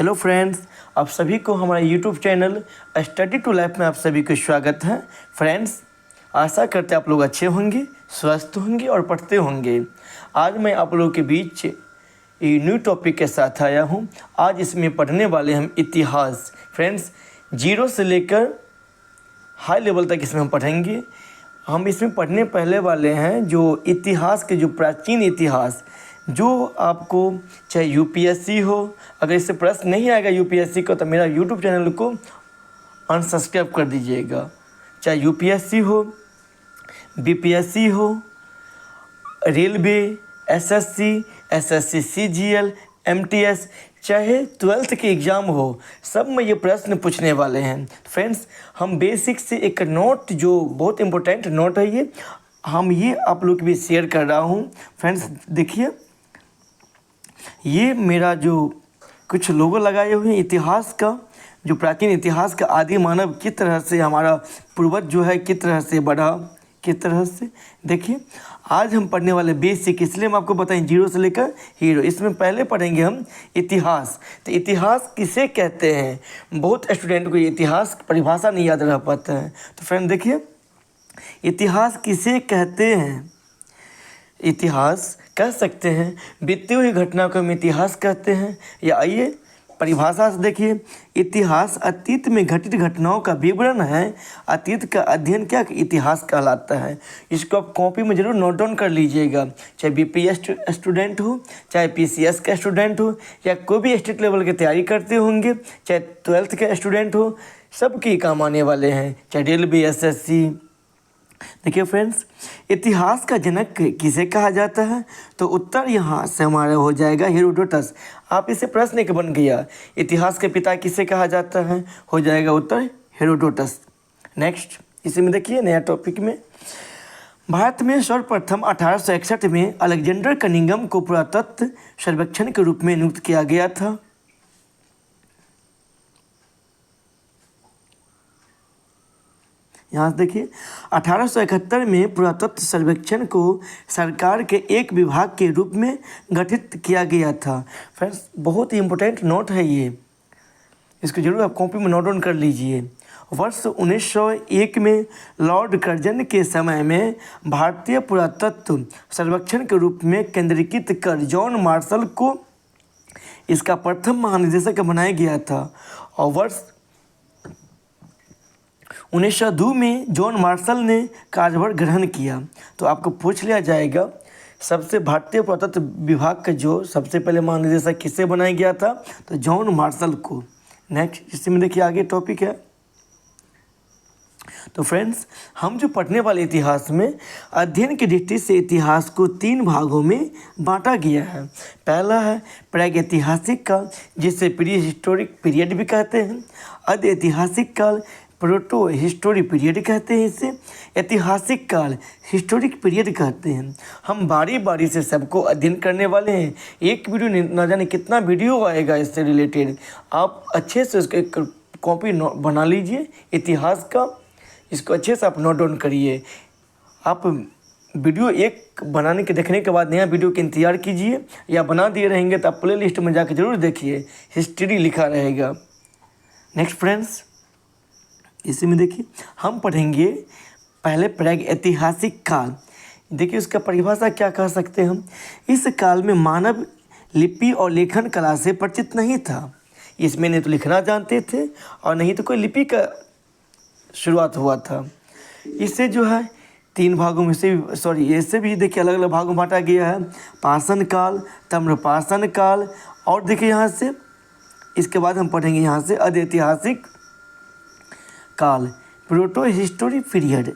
Hello friends, आप सभी को हमारे YouTube channel Study to Life में आप सभी को स्वागत है। फ्रेंड्स, आशा करते आप लोग अच्छे होंगे, स्वस्थ होंगे और पढ़ते होंगे। आज मैं आप लोगों के बीच न्यू टॉपिक के साथ आया हूं। आज इसमें पढ़ने वाले हम इतिहास। फ्रेंड्स, जीरो से लेकर हाई लेवल तक इसमें हम पढ़ेंगे। हम इसमें पढ़ने पहले वाले हैं जो इतिहास के जो प्राचीन इतिहास, जो आपको चाहे यूपीएससी हो, अगर इससे प्रश्न नहीं आएगा यूपीएससी को तो मेरा यूट्यूब चैनल को अनसब्सक्राइब कर दीजिएगा। चाहे यूपीएससी हो, बीपीएससी हो, रेलवे, एसएससी, सीजीएल, एमटीएस, चाहे 12th के एग्ज़ाम हो, सब में ये प्रश्न पूछने वाले हैं। फ्रेंड्स, हम बेसिक से एक नोट, जो बहुत इम्पोर्टेंट नोट है, ये आप लोग के भी शेयर कर रहा हूँ। फ्रेंड्स देखिए, ये मेरा जो कुछ लोगो लगाए हुए हैं इतिहास का, जो प्राचीन इतिहास का आदि मानव किस तरह से, हमारा पूर्वज जो है किस तरह से बढ़ा, किस तरह से। देखिए, आज हम पढ़ने वाले बेसिक, इसलिए हम आपको बताएं जीरो से लेकर हीरो। इसमें पहले पढ़ेंगे हम इतिहास। तो इतिहास किसे कहते हैं? बहुत स्टूडेंट को इतिहास की परिभाषा नहीं याद रह पाता है। तो फ्रेंड देखिए, इतिहास किसे कहते हैं? इतिहास कह सकते हैं बीती हुई घटना को हम इतिहास कहते हैं। या आइए परिभाषा से देखिए, इतिहास अतीत में घटित घटनाओं का विवरण है। अतीत का अध्ययन क्या इतिहास कहलाता है। इसको आप कॉपी में जरूर नोट डाउन कर लीजिएगा। चाहे बीपीएस स्टूडेंट हो, चाहे पीसीएस का स्टूडेंट हो, या कोई भी स्टेट लेवल की तैयारी करते होंगे, चाहे 12th के स्टूडेंट हो, सबके काम आने वाले हैं। चाहे रेलवे, एसएससी। देखिए फ्रेंड्स, इतिहास का जनक किसे कहा जाता है? तो उत्तर यहाँ से हमारा हो जाएगा हेरोडोटस। आप इसे प्रश्न एक बन गया, इतिहास के पिता किसे कहा जाता है? हो जाएगा उत्तर हेरोडोटस। नेक्स्ट, इसी में देखिए नया टॉपिक में, भारत में सर्वप्रथम 1861 में अलेक्जेंडर कनिंघम को पुरातत्व सर्वेक्षण के रूप में नियुक्त किया गया था। यहाँ से देखिए, 1871 में पुरातत्व सर्वेक्षण को सरकार के एक विभाग के रूप में गठित किया गया था। फ्रेंड्स, बहुत ही इम्पोर्टेंट नोट है ये, इसको जरूर आप कॉपी में नोट डाउन कर लीजिए। वर्ष 1901 में लॉर्ड कर्जन के समय में भारतीय पुरातत्व सर्वेक्षण के रूप में केंद्रीकृत कर जॉन मार्शल को इसका प्रथम महानिदेशक बनाया गया था। और वर्ष 1902 में जॉन मार्शल ने कार्यभार ग्रहण किया। तो आपको पूछ लिया जाएगा, सबसे भारतीय पुरातत्व विभाग का जो सबसे पहले महानिदेशक किसे बनाया गया था? तो जॉन मार्शल को। नेक्स्ट, इसमें देखिए आगे टॉपिक है। तो फ्रेंड्स, हम जो पढ़ने वाले इतिहास में अध्ययन की दृष्टि से इतिहास को 3 भागों में बांटा गया है। पहला है प्रागैतिहासिक काल, जिसे प्री हिस्टोरिक पीरियड भी कहते हैं। अध ऐतिहासिक काल, प्रोटो हिस्टोरिक पीरियड कहते हैं। इसे ऐतिहासिक काल, हिस्टोरिक पीरियड कहते हैं। हम बारी बारी से सबको अध्ययन करने वाले हैं। एक वीडियो न जाने कितना वीडियो आएगा इससे रिलेटेड। आप अच्छे से उसको एक कॉपी बना लीजिए इतिहास का, इसको अच्छे से आप नोट डाउन करिए। आप वीडियो एक बनाने के देखने के बाद नया वीडियो का इंतजार कीजिए, या बना दिए रहेंगे तो आप प्ले लिस्ट में जाकर जरूर देखिए, हिस्ट्री लिखा रहेगा। नेक्स्ट फ्रेंड्स, इसी में देखिए हम पढ़ेंगे पहले प्रागैतिहासिक काल। देखिए उसका परिभाषा क्या कह सकते हैं हम। इस काल में मानव लिपि और लेखन कला से परिचित नहीं था। इसमें नहीं तो लिखना जानते थे और नहीं तो कोई लिपि का शुरुआत हुआ था। इससे जो है 3 भागों में से, इससे भी देखिए अलग अलग भागों में बांटा गया है। पाषाण काल, ताम्रपाषाण काल, और देखिए यहाँ से इसके बाद हम पढ़ेंगे यहाँ से अधैतिहासिक काल, प्रोटो हिस्टोरिक पीरियड।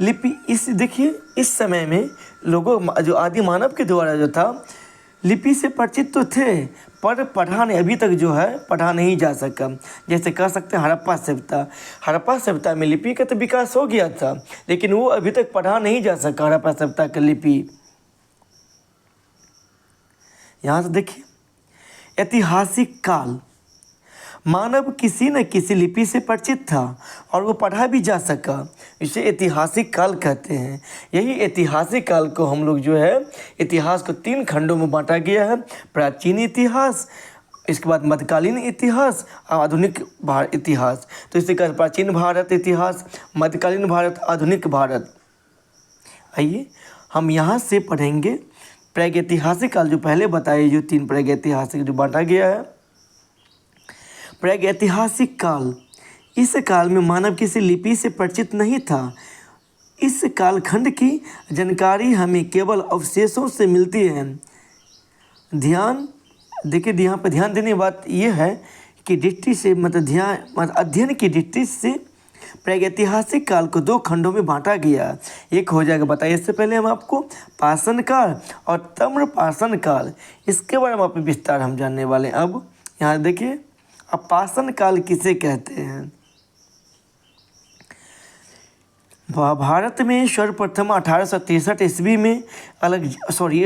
लिपि, इस देखिए इस समय में लोगों जो आदि मानव के द्वारा जो था लिपि से परिचित तो थे, पर पढ़ा नहीं, अभी तक जो है पढ़ा नहीं जा सका। जैसे कह सकते हैं हड़प्पा सभ्यता में लिपि का तो विकास हो गया था, लेकिन वो अभी तक पढ़ा नहीं जा सका हड़प्पा सभ्यता का लिपि। यहाँ से देखिए ऐतिहासिक काल, मानव किसी न किसी लिपि से परिचित था और वो पढ़ा भी जा सका, इसे ऐतिहासिक काल कहते हैं। यही ऐतिहासिक काल को हम लोग जो है इतिहास को 3 खंडों में बांटा गया है। प्राचीन इतिहास, इसके बाद मध्यकालीन इतिहास और आधुनिक भारत इतिहास। तो इसके बाद प्राचीन भारत इतिहास, मध्यकालीन भारत, आधुनिक भारत। आइए हम यहाँ से पढ़ेंगे प्रागैतिहासिक काल, जो पहले बताए, जो 3 प्रागैतिहासिक जो बांटा गया है। प्रागैतिहासिक काल, इस काल में मानव किसी लिपि से परिचित नहीं था। इस कालखंड की जानकारी हमें केवल अवशेषों से मिलती है। ध्यान देखिए, यहाँ पर ध्यान देने की बात यह है कि दृष्टि से अध्ययन की दृष्टि से प्रागैतिहासिक काल को 2 खंडों में बांटा गया। एक हो जाएगा, बताइए, इससे पहले हम आपको पाषाण काल और ताम्रपाषाण काल, इसके बारे में आप विस्तार हम जानने वाले हैं। अब यहाँ देखिए, अब पाषाण काल किसे कहते हैं। भारत में सर्वप्रथम 1863 ईस्वी में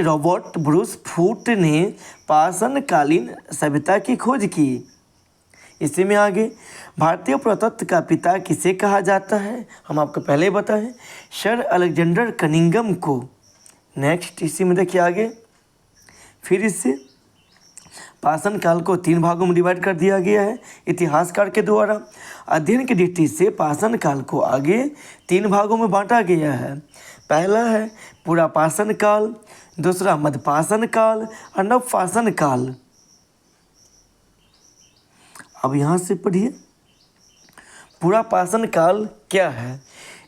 रॉबर्ट ब्रूस फूट ने पाषाणकालीन सभ्यता की खोज की। इसी में आगे भारतीय पुरातत्व का पिता किसे कहा जाता है, हम आपको पहले बताएं, सर अलेक्जेंडर कनिंघम को। नेक्स्ट इसी में देखिए आगे, फिर इससे पाषाण काल को 3 भागों में डिवाइड कर दिया गया है इतिहासकार के द्वारा। अध्ययन की दृष्टि से पाषाण काल को आगे 3 भागों में बांटा गया है। पहला है पुरापाषाण काल, दूसरा मध्यपाषाण काल और नवपाषाण काल। अब यहाँ से पढ़िए, पुरापाषाण काल क्या है।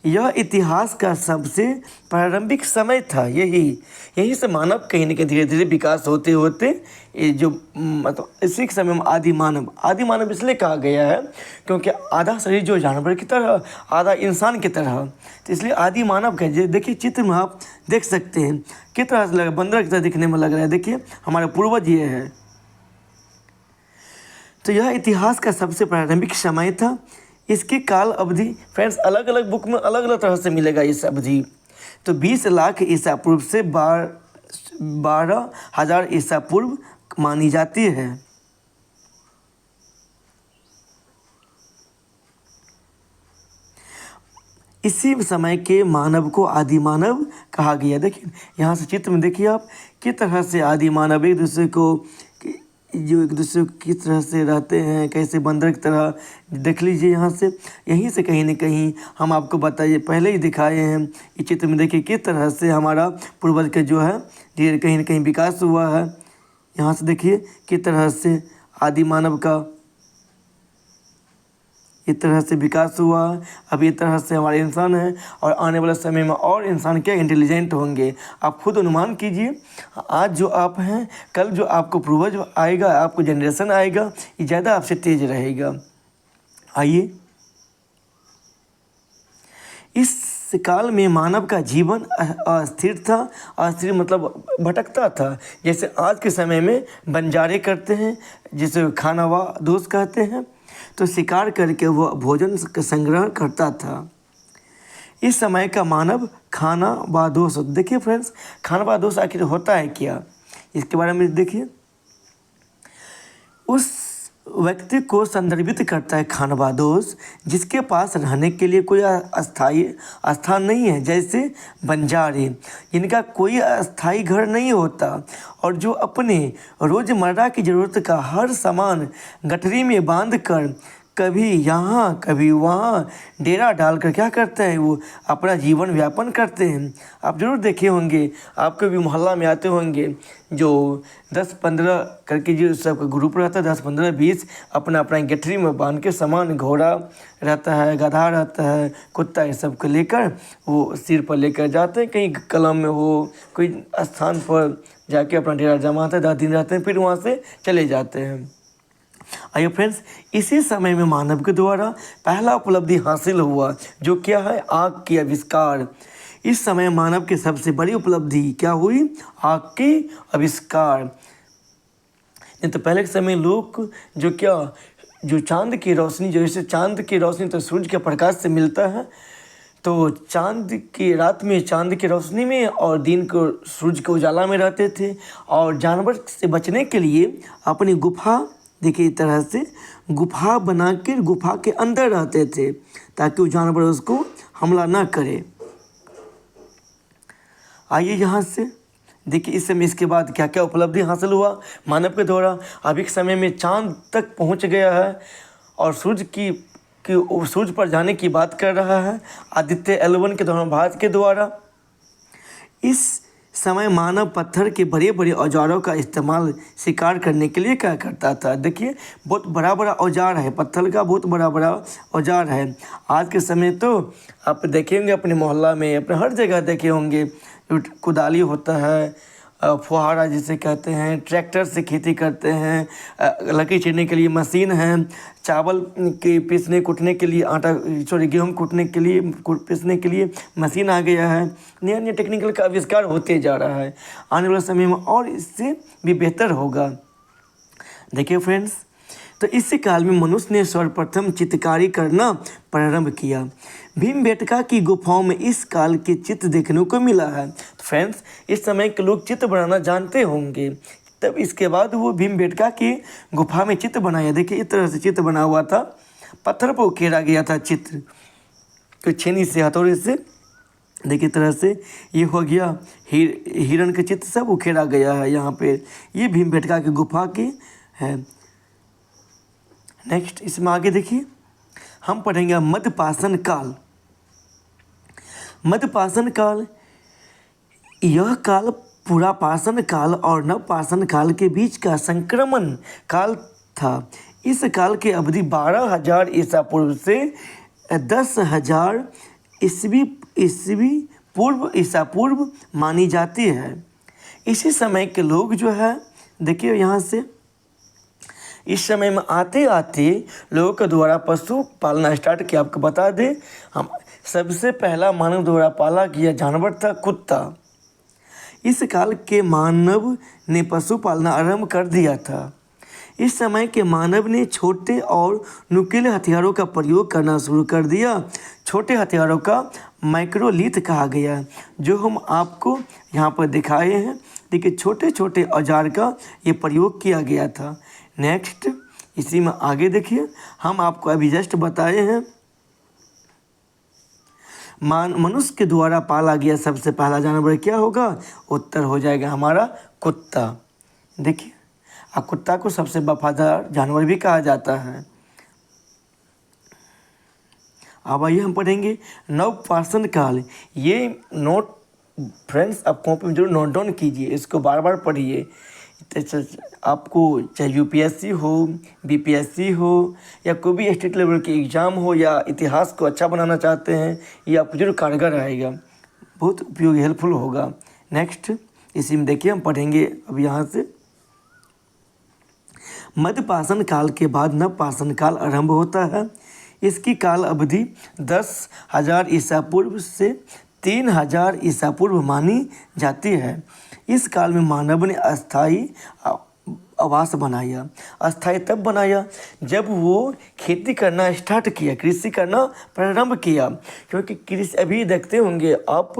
यह इतिहास का सबसे प्रारंभिक समय था। यही से मानव कहीं न कहीं धीरे धीरे विकास होते होते ये जो मतलब इसी के समय में आदि मानव इसलिए कहा गया है क्योंकि आधा शरीर जो जानवर की तरह, आधा इंसान की तरह, तो इसलिए आदि मानव का। देखिए चित्र में आप देख सकते हैं किस तरह से लग, बंदर की तरह दिखने में लग रहा है। देखिए हमारे पूर्वज ये है। तो यह इतिहास का सबसे प्रारंभिक समय था। इसकी काल अवधि फ्रेंड्स अलग अलग बुक में अलग अलग तरह से मिलेगा इस अवधि। तो 20 लाख ईसा पूर्व से 12,000 ईसा पूर्व मानी जाती है। इसी समय के मानव को आदि मानव कहा गया। देखिए यहाँ से चित्र में देखिए आप किस तरह से आदि मानव एक दूसरे को किस तरह से रहते हैं, कैसे बंदर की तरह। देख लीजिए यहाँ से, यहीं से कहीं न कहीं हम आपको बताइए पहले ही दिखाए हैं। इस चित्र में देखिए किस तरह से हमारा पूर्वज का जो है धीरे कहीं न कहीं विकास हुआ है। यहाँ से देखिए किस तरह से आदि मानव का इस तरह से विकास हुआ। अब ये तरह से हमारे इंसान हैं और आने वाले समय में और इंसान क्या इंटेलिजेंट होंगे। आप खुद अनुमान कीजिए, आज जो आप हैं, कल जो आपको पूर्वज आएगा, आपको जनरेशन आएगा, ये ज़्यादा आपसे तेज रहेगा। आइए, इस काल में मानव का जीवन अस्थिर था। अस्थिर मतलब भटकता था। जैसे आज के समय में बंजारे करते हैं, जिसे खाना व दोष कहते हैं, तो शिकार करके वो भोजन का संग्रह करता था। इस समय का मानव खाना व दोष, देखिए फ्रेंड्स खाना व दोष आखिर होता है क्या, इसके बारे में देखिए। उस व्यक्ति को संदर्भित करता है खानबादोश जिसके पास रहने के लिए कोई अस्थायी स्थान नहीं है, जैसे बंजारे जिनका कोई अस्थायी घर नहीं होता और जो अपने रोज़मर्रा की ज़रूरत का हर सामान गठरी में बांध कर कभी यहाँ कभी वहाँ डेरा डालकर क्या करते हैं, वो अपना जीवन व्यापन करते हैं। आप जरूर देखे होंगे, आपके भी मोहल्ला में आते होंगे जो 10-15 करके जो सब ग्रुप रहता है, 10-15-20 अपना अपना गठरी में बांध के सामान, घोड़ा रहता है, गधा रहता है, कुत्ता, ये सब को लेकर वो सिर पर लेकर जाते हैं। कहीं कलम में हो, कोई स्थान पर जाके अपना डेरा जमाते हैं, 10 दिन रहते हैं, फिर वहाँ से चले जाते हैं। आइए फ्रेंड्स, इसी समय में मानव के द्वारा पहला उपलब्धि हासिल हुआ, जो क्या है, आग की आविष्कार। इस समय मानव की सबसे बड़ी उपलब्धि क्या हुई, आग के आविष्कार। नहीं तो पहले के समय लोग जो चांद की रोशनी, जैसे चांद की रोशनी तो सूर्य के प्रकाश से मिलता है, तो चांद की रात में चांद की रोशनी में और दिन को सूरज के उजाला में रहते थे। और जानवर से बचने के लिए अपनी गुफा, देखिए इस तरह से गुफा बनाकर गुफा के अंदर रहते थे ताकि वो जानवर उसको हमला ना करे। आइए यहाँ से देखिए इस समय इसके बाद क्या क्या उपलब्धि हासिल हुआ मानव के द्वारा। अभी के समय में चांद तक पहुंच गया है और सूर्य पर जाने की बात कर रहा है आदित्य L1 के द्वारा, भारत के द्वारा। इस समय मानव पत्थर के बड़े बड़े औजारों का इस्तेमाल शिकार करने के लिए क्या करता था। देखिए बहुत बड़ा बड़ा औजार है, पत्थर का बहुत बड़ा बड़ा औजार है। आज के समय तो आप देखेंगे अपने मोहल्ला में, अपने हर जगह देखे होंगे, कुदाली होता है, फुहारा जिसे कहते हैं, ट्रैक्टर से खेती करते हैं, लकड़ी चीरने के लिए मशीन है, चावल के पीसने कूटने के लिए गेहूँ कूटने के लिए पीसने के लिए मशीन आ गया है। नया नया टेक्निकल का आविष्कार होते जा रहा है। आने वाले समय में और इससे भी बेहतर होगा। देखिए फ्रेंड्स, तो इसी काल में मनुष्य ने सर्वप्रथम चित्रकारी करना प्रारंभ किया। भीमबेटका की गुफाओं में इस काल के चित्र देखने को मिला है। तो फ्रेंड्स, इस समय के लोग चित्र बनाना जानते होंगे, तब इसके बाद वो भीमबेटका की गुफा में चित्र बनाया। देखिए इस तरह से चित्र बना हुआ था, पत्थर पर उकेरा गया था चित्र, कोई छेनी से, हथौड़े से। देखिए तरह से ये हो गया, हिरण के चित्र सब उखेड़ा गया है यहाँ पे। ये भीमबेटका की गुफा की है। नेक्स्ट इसमें आगे देखिए हम पढ़ेंगे मध्यपाषाण काल। मध्यपाषाण काल, यह काल पुरापाषाण काल और नवपाषाण काल के बीच का संक्रमण काल था। इस काल की अवधि 12,000 ईसा पूर्व से 10,000 ईसा पूर्व मानी जाती है। इसी समय के लोग जो है, देखिए यहाँ से इस समय में आते आते लोगों के द्वारा पशु पालना स्टार्ट किया। आपको बता दें, हम सबसे पहला मानव द्वारा पाला गया जानवर था कुत्ता। इस काल के मानव ने पशु पालना आरंभ कर दिया था। इस समय के मानव ने छोटे और नुकीले हथियारों का प्रयोग करना शुरू कर दिया। छोटे हथियारों का माइक्रोलिथ कहा गया, जो हम आपको यहाँ पर दिखाए हैं। देखिए छोटे छोटे औजार का ये प्रयोग किया गया था। नेक्स्ट इसी में आगे देखिए, हम आपको अभी जस्ट बताए हैं मनुष्य के द्वारा पाला गया सबसे पहला जानवर क्या होगा। उत्तर हो जाएगा हमारा कुत्ता। देखिए कुत्ता को सबसे वफादार जानवर भी कहा जाता है। अब आइए हम पढ़ेंगे नवपाषाण काल। ये नोट फ्रेंड्स आप कॉपी में जरूर नोट डाउन कीजिए, इसको बार बार पढ़िए। आपको चाहे यूपीएससी हो, बीपीएससी हो, या कोई भी स्टेट लेवल के एग्ज़ाम हो, या इतिहास को अच्छा बनाना चाहते हैं, ये आपको जरूर कारगर आएगा, बहुत उपयोगी हेल्पफुल होगा। नेक्स्ट इसी में देखिए हम पढ़ेंगे अब यहाँ से मध्यपाषाण काल के बाद नवपाषाण काल आरंभ होता है। इसकी काल अवधि 10,000 ईसा पूर्व से 3,000 ईसा पूर्व मानी जाती है। इस काल में मानव ने अस्थायी आवास बनाया। अस्थायी तब बनाया जब वो खेती करना स्टार्ट किया, कृषि करना प्रारंभ किया। क्योंकि कृषि अभी देखते होंगे आप,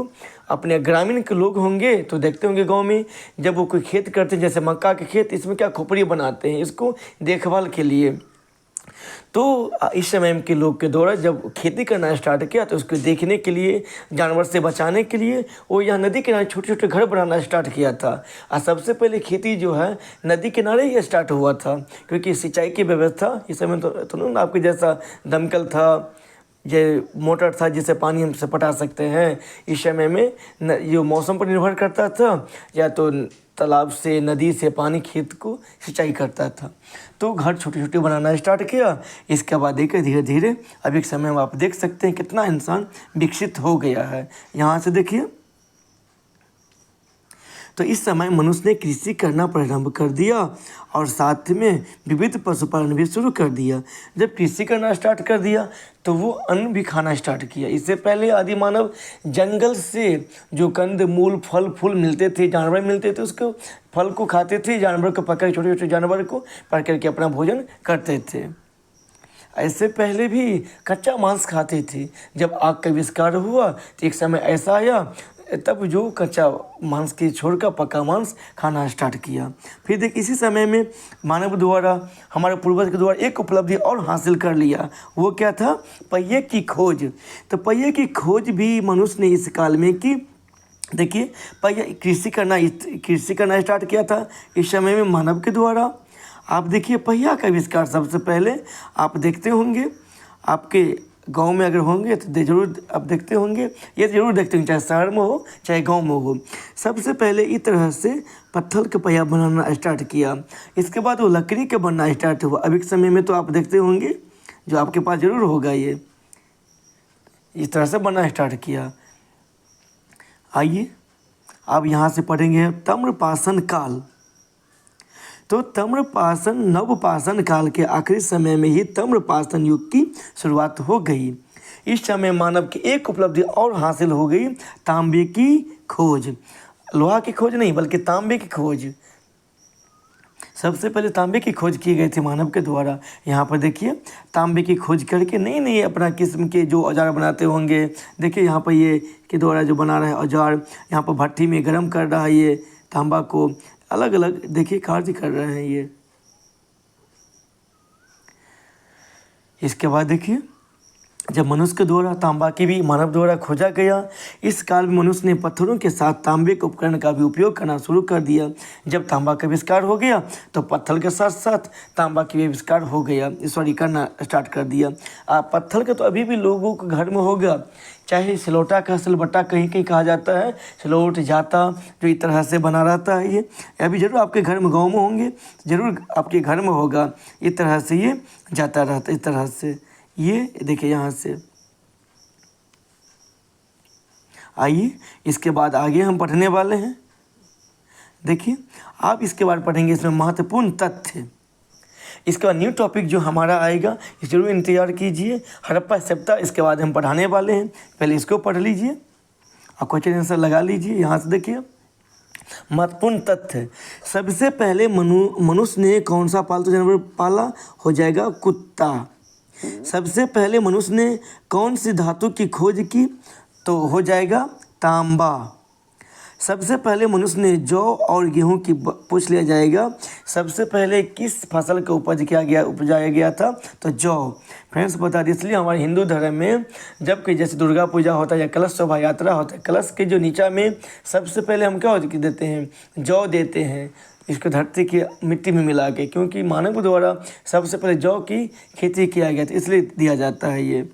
अपने ग्रामीण के लोग होंगे तो देखते होंगे गांव में जब वो कोई खेत करते हैं, जैसे मक्का के खेत, इसमें क्या खोपड़ी बनाते हैं इसको देखभाल के लिए। तो इस समय के लोग के द्वारा जब खेती करना स्टार्ट किया तो उसको देखने के लिए, जानवर से बचाने के लिए वो यहाँ नदी किनारे छोटे छोटे घर बनाना स्टार्ट किया था। और सबसे पहले खेती जो है नदी किनारे ही स्टार्ट हुआ था, क्योंकि सिंचाई की व्यवस्था इस समय तो ना आपके जैसा दमकल था, ये मोटर था जिससे पानी हम से पटा सकते हैं। इस समय में ये मौसम पर निर्भर करता था, या तो तालाब से, नदी से पानी खेत को सिंचाई करता था। तो घर छोटे छोटे बनाना स्टार्ट किया। इसके बाद देखिए धीरे धीरे अभी एक समय में आप देख सकते हैं कितना इंसान विकसित हो गया है। यहाँ से देखिए, तो इस समय मनुष्य ने कृषि करना प्रारंभ कर दिया और साथ में विविध पशुपालन भी शुरू कर दिया। जब कृषि करना स्टार्ट कर दिया तो वो अन्न भी खाना स्टार्ट किया। इससे पहले आदि मानव जंगल से जो कंद मूल फल फूल मिलते थे, जानवर मिलते थे, उसको फल को खाते थे, जानवर को पकड़, छोटे छोटे जानवर को पकड़ करके अपना भोजन करते थे। ऐसे पहले भी कच्चा मांस खाते थे। जब आग का आविष्कार हुआ तो एक समय ऐसा आया तब जो कच्चा मांस के छोड़कर पका मांस खाना स्टार्ट किया। फिर देख इसी समय में मानव द्वारा, हमारे पूर्वज के द्वारा एक उपलब्धि और हासिल कर लिया। वो क्या था? पहिए की खोज। तो पहिए की खोज भी मनुष्य ने इस काल में की। देखिए पहिया कृषि करना स्टार्ट किया था इस समय में मानव के द्वारा। आप देखिए पहिया का आविष्कार सबसे पहले आप देखते होंगे, आपके गांव में अगर होंगे तो जरूर आप देखते होंगे, ये जरूर देखते होंगे, चाहे शहर में हो चाहे गांव में हो। सबसे पहले इस तरह से पत्थर का पहिया बनाना स्टार्ट किया, इसके बाद वो लकड़ी का बनना स्टार्ट हुआ। अभी के समय में तो आप देखते होंगे, जो आपके पास जरूर होगा, ये इस तरह से बनना स्टार्ट किया। आइए अब यहाँ से पढ़ेंगे ताम्रपाषाण काल। तो ताम्रपाषाण नवपाषाण काल के आखिरी समय में ही ताम्रपाषाण युग की शुरुआत हो गई। इस समय मानव की एक उपलब्धि और हासिल हो गई, तांबे की खोज। लोहा की खोज नहीं बल्कि तांबे की खोज। सबसे पहले तांबे की खोज की गई थी मानव के द्वारा। यहाँ पर देखिए तांबे की खोज करके नई नई अपना किस्म के जो औजार बनाते होंगे। देखिए यहाँ पर ये के द्वारा जो बना रहा है औजार, यहाँ पर भट्टी में गर्म कर रहा है ये तांबा को, अलग अलग देखिए कार्य कर रहे हैं ये। इसके बाद देखिए जब मनुष्य के द्वारा तांबा की भी मानव द्वारा खोजा गया, इस काल में मनुष्य ने पत्थरों के साथ तांबे के उपकरण का भी उपयोग करना शुरू कर दिया। जब तांबा का आविष्कार हो गया तो पत्थर के साथ साथ तांबा की भी आविष्कार हो गया, करना स्टार्ट कर दिया। पत्थर का तो अभी भी लोगों के घर में होगा, चाहे सिलौटा का सिलबट्टा कहीं कहीं कहा जाता है, सिलौट जाता जो इस तरह से बना रहता है ये अभी जरूर आपके घर में गाँव में होंगे, जरूर आपके घर में होगा। इस तरह से ये जाता रहता, इस तरह से ये देखिए यहाँ से। आइए इसके बाद आगे हम पढ़ने वाले हैं। देखिए आप इसके बाद पढ़ेंगे इसमें महत्वपूर्ण तथ्य। इसके बाद न्यू टॉपिक जो हमारा आएगा इस जरूर इंतजार कीजिए, हड़प्पा सभ्यता इसके बाद हम पढ़ाने वाले हैं। पहले इसको पढ़ लीजिए, आप क्वेश्चन आंसर लगा लीजिए। यहाँ से देखिए महत्वपूर्ण तथ्य। सबसे पहले मनुष्य ने कौन सा पालतू जानवर पाला? हो जाएगा कुत्ता। सबसे पहले मनुष्य ने कौन सी धातु की खोज की? तो हो जाएगा तांबा। सबसे पहले मनुष्य ने जौ और गेहूं की पूछ लिया जाएगा, सबसे पहले किस फसल का उपजाया गया था? तो जौ। फ्रेंड्स बता दें, इसलिए हमारे हिंदू धर्म में जब कि जैसे दुर्गा पूजा होता है या कलश शोभा यात्रा होता है, कलश के जो नीचा में सबसे पहले हम क्या देते हैं? जौ देते हैं, इसको धरती की मिट्टी में मिला के, क्योंकि मानव द्वारा सबसे पहले जौ की खेती किया गया था, इसलिए दिया जाता है ये।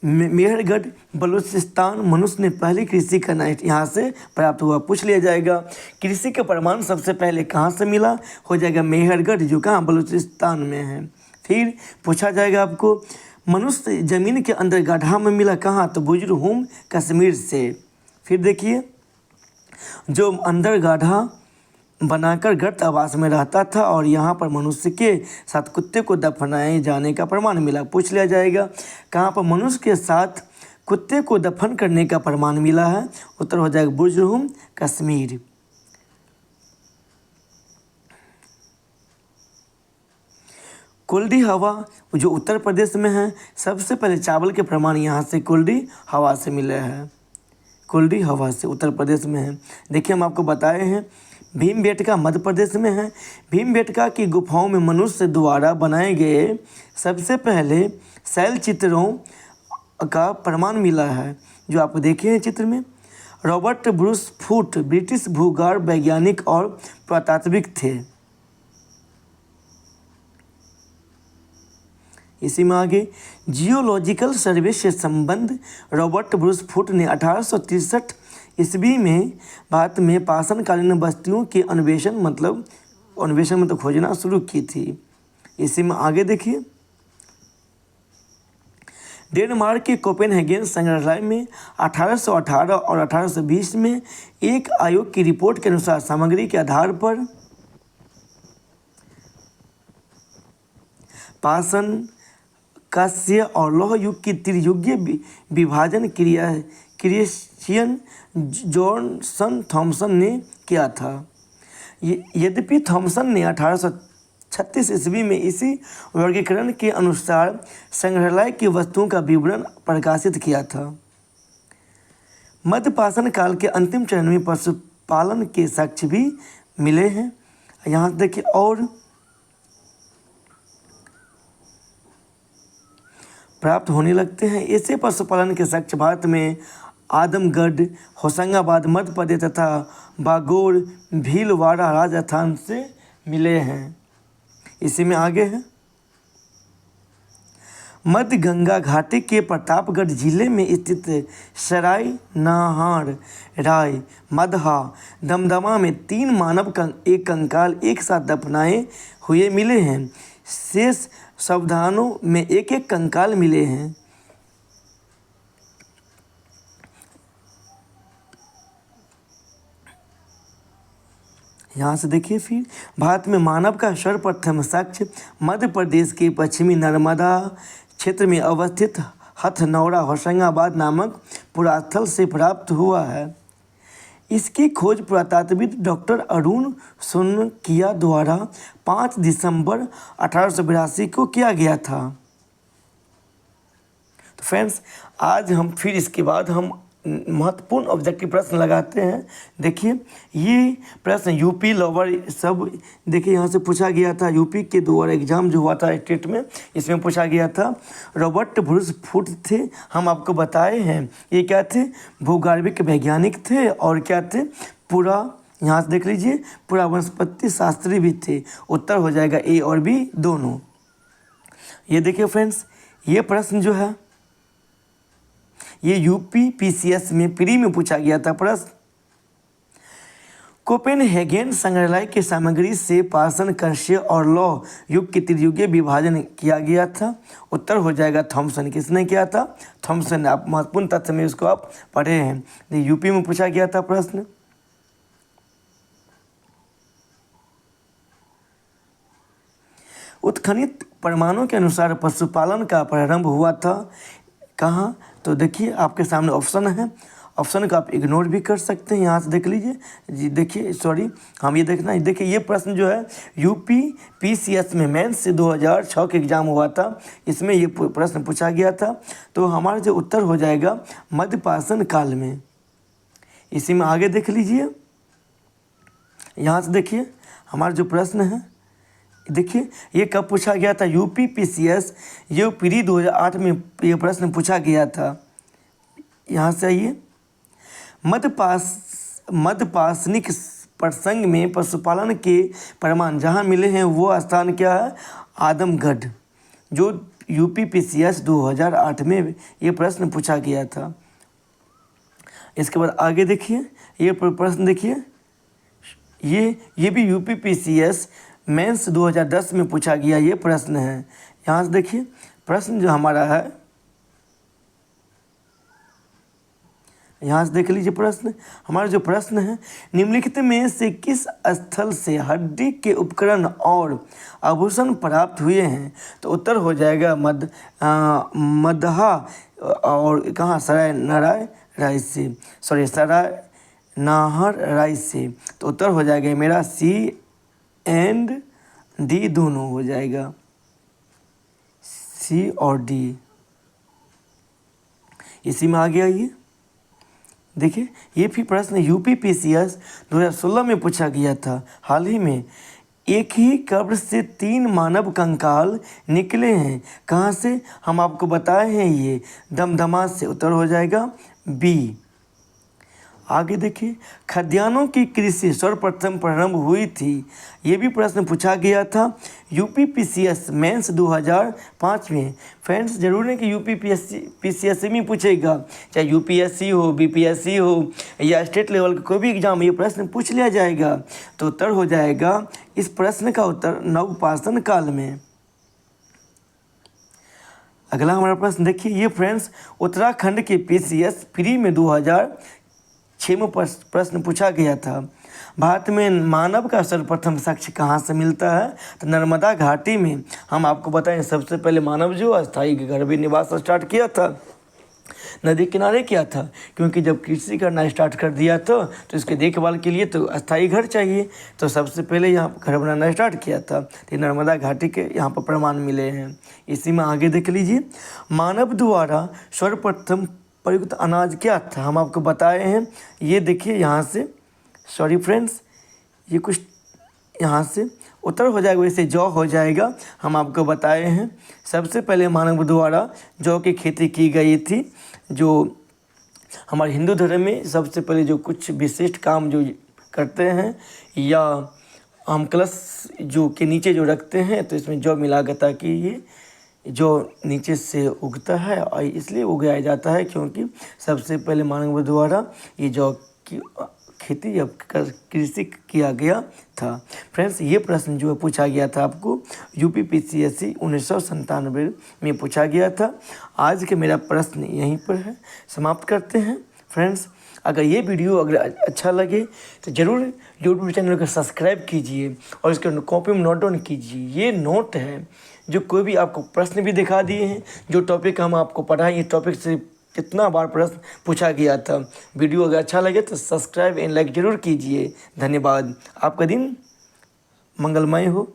मेहरगढ़ बलूचिस्तान मनुष्य ने पहली कृषि करना यहाँ से प्राप्त हुआ, पूछ लिया जाएगा। कृषि का प्रमाण सबसे पहले कहाँ से मिला? हो जाएगा मेहरगढ़, जो कहाँ बलूचिस्तान में है। फिर पूछा जाएगा आपको मनुष्य जमीन के अंदर गड्ढा में मिला कहाँ? तो बुजुर्ग कश्मीर से। फिर देखिए जो अंदर गड्ढा बनाकर गर्त आवास में रहता था और यहाँ पर मनुष्य के साथ कुत्ते को दफनाए जाने का प्रमाण मिला, पूछ लिया जाएगा कहाँ पर मनुष्य के साथ कुत्ते को दफन करने का प्रमाण मिला है? उत्तर हो जाएगा बुजुर्ग कश्मीर। कुल्डी हवा जो उत्तर प्रदेश में है, सबसे पहले चावल के प्रमाण यहाँ से कुल्डी हवा से मिले हैं, कुल्डी हवा से उत्तर प्रदेश में है। देखिए हम आपको बताए हैं भीमबेटका मध्य प्रदेश में है। भीमबेटका की गुफाओं में मनुष्य द्वारा बनाए गए सबसे पहले शैल चित्रों का प्रमाण मिला है, जो आप देखे हैं चित्र में। रॉबर्ट ब्रूस फूट ब्रिटिश भूगर्भ वैज्ञानिक और पुरातात्विक थे। इसी में आगे जियोलॉजिकल सर्वे से संबंध रॉबर्ट ब्रूस फूट ने 1863 ईस्वी में भारत में पाषाणकालीन बस्तियों के अन्वेषण मतलब खोजना शुरू की थी। इसी में आगे देखिए डेनमार्क के कोपेनहेगन संग्रहालय में 1818 और 1820 में एक आयोग की रिपोर्ट के अनुसार सामग्री के आधार पर पाषाण, कांस्य और लौह युग की त्रियुगीय विभाजन क्रिश्चियन जॉनसन थॉमसन ने किया था। यद्यपि थॉमसन ने 1836 ईस्वी में इसी वर्गीकरण के अनुसार संग्रहालय की वस्तुओं का विवरण प्रकाशित किया था। मध्य पाषाण काल के अंतिम चरण में पशुपालन के साक्ष्य भी मिले हैं। यहाँ देखिए और प्राप्त होने लगते हैं। ऐसे पशुपालन के साक्ष्य भारत में आदमगढ़, होशंगाबाद मध्य प्रदेश तथा बागोर, भीलवाड़ा राजस्थान से मिले हैं। इसी में आगे है मध्य गंगा घाटी के प्रतापगढ़ जिले में स्थित सराय नाहर राय मदहा दमदमा में 3 मानव एक कंकाल एक साथ दफनाए हुए मिले हैं। शेष सावधानों में एक एक कंकाल मिले हैं। यहाँ से देखिए फिर भारत में मानव का सर्वप्रथम साक्ष्य मध्य प्रदेश के पश्चिमी नर्मदा क्षेत्र में अवस्थित हथनौरा होशंगाबाद नामक पुरास्थल से प्राप्त हुआ है। इसकी खोज पुरातत्वविद डॉक्टर अरुण सोनकिया द्वारा 5 दिसंबर 1882 को किया गया था। तो फ्रेंड्स, आज हम फिर इसके बाद हम महत्वपूर्ण ऑब्जेक्टिव प्रश्न लगाते हैं। देखिए ये प्रश्न यूपी लोअर सब देखिए यहाँ से पूछा गया था। यूपी के 2 और एग्जाम जो हुआ था स्टेट में, इसमें पूछा गया था। रॉबर्ट ब्रूस फुट थे, हम आपको बताए हैं। ये क्या थे? भूगर्भिक वैज्ञानिक थे और क्या थे? पूरा यहाँ से देख लीजिए पूरा वनस्पति शास्त्री भी थे। उत्तर हो जाएगा ए और बी दोनों। ये देखिए फ्रेंड्स, ये प्रश्न जो है ये यूपी पीसीएस में प्री में पूछा गया था प्रश्न। कोपेनहेगन संग्रहालय की सामग्री से पाषाण, कर्ष्य और लौह युग के त्रियुगीय विभाजन किया गया था। उत्तर हो जाएगा थॉमसन। किसने किया था? थॉमसन। आप महत्वपूर्ण तथ्य में इसको आप पढ़े हैं। यूपी में पूछा गया था प्रश्न। उत्खनित प्रमाणों के अनुसार पशुपालन का प्रारंभ हुआ था कहाँ? तो देखिए आपके सामने ऑप्शन है, ऑप्शन का आप इग्नोर भी कर सकते हैं। यहाँ से देख लीजिए जी। देखिए सॉरी, हम ये देखना है। देखिए ये प्रश्न जो है यूपी पीसीएस में मेंस से 2006 के एग्जाम हुआ था, इसमें ये प्रश्न पूछा गया था। तो हमारा जो उत्तर हो जाएगा मध्यपाषाण काल में। इसी में आगे देख लीजिए। यहाँ से देखिए हमारा जो प्रश्न है, देखिए ये कब पूछा गया था? यूपी पीसीएस ये प्री 2008 में ये प्रश्न पूछा गया था। यहाँ से आइए, मध्यपाषाणिक प्रसंग में पशुपालन के प्रमाण जहाँ मिले हैं वो स्थान क्या है? आदमगढ़, जो यूपी पीसीएस 2008 में ये प्रश्न पूछा गया था। इसके बाद आगे देखिए ये प्रश्न देखिए, ये भी यूपी पीसीएस मेंस 2010 में पूछा गया ये प्रश्न है। यहाँ से देखिए प्रश्न जो हमारा है, यहाँ से देख लीजिए प्रश्न। हमारा जो प्रश्न है, निम्नलिखित में से किस स्थल से हड्डी के उपकरण और आभूषण प्राप्त हुए हैं? तो उत्तर हो जाएगा मदहा और कहाँ? सराय नाराय राय से, सॉरी सराय नाहर राय से। तो उत्तर हो जाएगा मेरा सी एंड डी दोनों हो जाएगा, सी और डी। इसी में आगे आइए, देखिए ये भी प्रश्न यूपी पीसीएस 2016 में पूछा गया था। हाल ही में एक ही कब्र से 3 मानव कंकाल निकले हैं। कहाँ से? हम आपको बताए हैं ये दमदमा से। उत्तर हो जाएगा बी। आगे देखिए, खाद्यान्नों की कृषि सर्वप्रथम प्रारंभ हुई थी। ये भी प्रश्न पूछा गया था यूपी पीसीएस मेंस 2005 में। फ्रेंड्स, जरूर है कि यूपी पीसीएस में पूछेगा, चाहे यूपीएससी हो, बीपीएससी हो या स्टेट लेवल का कोई भी एग्जाम, ये प्रश्न पूछ लिया जाएगा। तो उत्तर हो जाएगा इस प्रश्न का उत्तर नवपाषाण काल में। अगला हमारा प्रश्न देखिए, ये फ्रेंड्स उत्तराखंड के पीसीएस प्री में 2006 में प्रश्न पूछा गया था। भारत में मानव का सर्वप्रथम साक्ष्य कहाँ से मिलता है? तो नर्मदा घाटी में। हम आपको बताएं सबसे पहले मानव जो अस्थायी गर्भ निवास स्टार्ट किया था नदी किनारे किया था, क्योंकि जब कृषि करना स्टार्ट कर दिया तो इसके देखभाल के लिए तो अस्थायी घर चाहिए। तो सबसे पहले यहाँ घर बनाना स्टार्ट किया था। तो नर्मदा घाटी के यहाँ पर प्रमाण मिले हैं। इसी में आगे देख लीजिए, मानव द्वारा सर्वप्रथम प्रयुक्त अनाज क्या था? हम आपको बताए हैं। ये देखिए यहाँ से, सॉरी फ्रेंड्स, ये कुछ यहाँ से उत्तर हो जाएगा, वैसे जौ हो जाएगा। हम आपको बताए हैं सबसे पहले मानव द्वारा जौ की खेती की गई थी। जो हमारे हिंदू धर्म में सबसे पहले जो कुछ विशिष्ट काम जो करते हैं, या हम कलश जो के नीचे जो रखते हैं तो इसमें जौ मिला के, ताकि ये जो नीचे से उगता है और इसलिए उगाया जाता है क्योंकि सबसे पहले मानव द्वारा ये जौ की खेती या कृषि किया गया था। फ्रेंड्स, ये प्रश्न जो है पूछा गया था आपको UPPCSC 1997 में पूछा गया था। आज के मेरा प्रश्न यहीं पर है, समाप्त करते हैं। फ्रेंड्स, अगर ये वीडियो अगर अच्छा लगे तो ज़रूर यूट्यूब चैनल को सब्सक्राइब कीजिए और इसके कॉपी में नोट डाउन कीजिए। ये नोट है जो कोई भी आपको प्रश्न भी दिखा दिए हैं, जो टॉपिक हम आपको पढ़ाएं, ये टॉपिक से कितना बार प्रश्न पूछा गया था। वीडियो अगर अच्छा लगे तो सब्सक्राइब एंड लाइक ज़रूर कीजिए। धन्यवाद। आपका दिन मंगलमय हो।